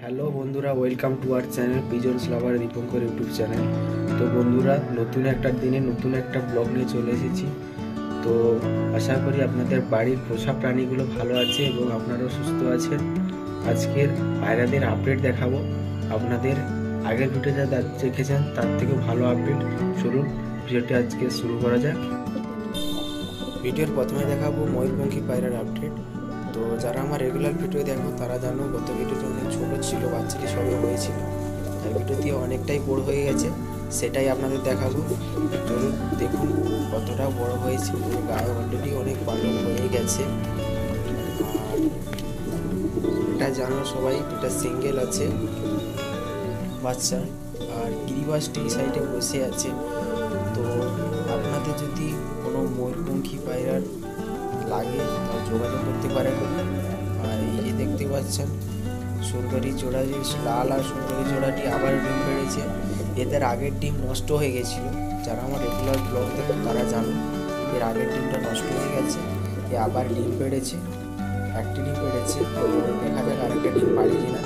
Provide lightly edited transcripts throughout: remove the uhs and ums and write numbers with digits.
Hello বন্ধুরা, welcome to our channel pigeons lover Dipankar YouTube channel. তো বন্ধুরা, নতুন একটা দিনে নতুন একটা ব্লগ নিয়ে চলে এসেছি। তো আশা করি আপনাদের বাড়ির পোষা প্রাণীগুলো ভালো আছে এবং আপনারাও সুস্থ আছেন। আজকের পায়রাদের আপডেট দেখাবো আপনাদের। আগের ভিডিও যা দেখেছেন তার থেকে ভালো আপডেট। চলুন ভিডিওটি আজকে শুরু করা যাক। ভিডিওর প্রথমে দেখাবো ময়ূরপঙ্খী পায়রার আপডেট। তো যারা আমার রেগুলার ভিডিও দেখো তারা জানো গত ভিডিওতে অনেক ছোটো ছিল, বাচ্চাটি সবে হয়েছিল। আর ভিডিওটি অনেকটাই বড় হয়ে গেছে, সেটাই আপনাদের দেখাবো। চলুন দেখুন কতটা বড় হয়েছে। গায়ে অলরেডি অনেক পালক হয়ে গেছে। আর এটা জানো সবাই, এটা সিঙ্গেল আছে বাচ্চা। আর গিরিবাসটি এই সাইডে বসে আছে। তো আপনাদের যদি কোনো ময়ূরপঙ্খী পায়রার লাগে তাহলে যোগাযোগ করতে পারেন। আর এই যে দেখতে পাচ্ছেন সুন্দরী জোড়া, যে লাল আর সুন্দরী জোড়াটি আবার ডিম পেড়েছে। এদের আগের ডিম নষ্ট হয়ে গেছিল, যারা আমার রেগুলার ব্লগ দেখো তারা জানো এর আগের ডিমটা নষ্ট হয়ে গেছে। এ আবার ডিম পেড়েছে, একটি ডিম পেড়েছে। দেখা যাক আরেকটা ডিম পাড়ে কিনা।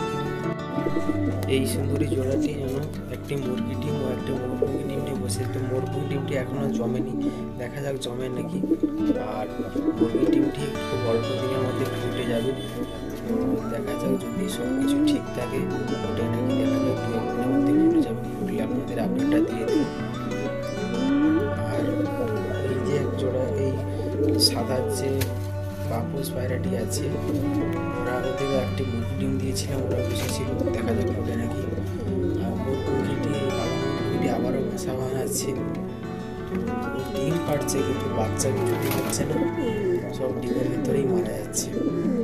এই সুন্দরী জোড়াটি যেন একটি মুরগি ডিম ও একটা ময়ূরপঙ্খী ডিম নিয়ে বসে। তো ময়ূরপঙ্খী ডিমটি এখনও জমেনি, দেখা যাক জমে নাকি। আর মুরগির ডিমটি খুব অল্প দিনের মধ্যে ফুটে যাবে। তো দেখা যাক যদি সব কিছু ঠিক থাকে ফুটে নাকি, দেখা যাক দু একদিনের মধ্যে ফুটে যাবে। ফুটলে আপনাদের আপডেটটা দিয়ে দেবো। আর এই যে এক জোড়া এই সাদা যে বাপুস পায়রাটি আছে, ওদের একটি মুরগি ডিম দিয়েছিলাম, ওরা বসেছিল, দেখা যাক ফুটে নাকি। আর মুরগিটি আবারও বাসা বানাচ্ছে, ডিম পাড়ছে কিন্তু বাচ্চা কিছুটি হচ্ছে না, সব ডিমের ভিতরেই মারা যাচ্ছে।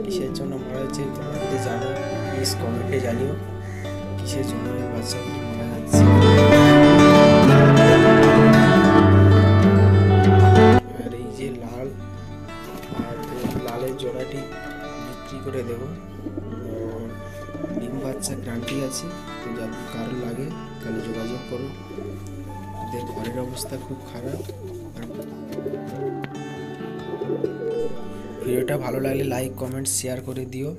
কিসের জন্য মারা যাচ্ছে তোমরা যদি জানো প্লিজ কমেন্টে জানিও, কিসের জন্য বাচ্চাগুলি মারা যাচ্ছে। আর এই যে লাল, আর লালের জোড়াটি বিক্রি করে দেব। ডিম বাচ্চা গ্যারান্টি আছে। তো যাদের কারো লাগে তাহলে যোগাযোগ করো। এদের ঘরের অবস্থা খুব খারাপ। আর ভিডিওটা ভালো লাগলে লাইক কমেন্ট শেয়ার করে দিও।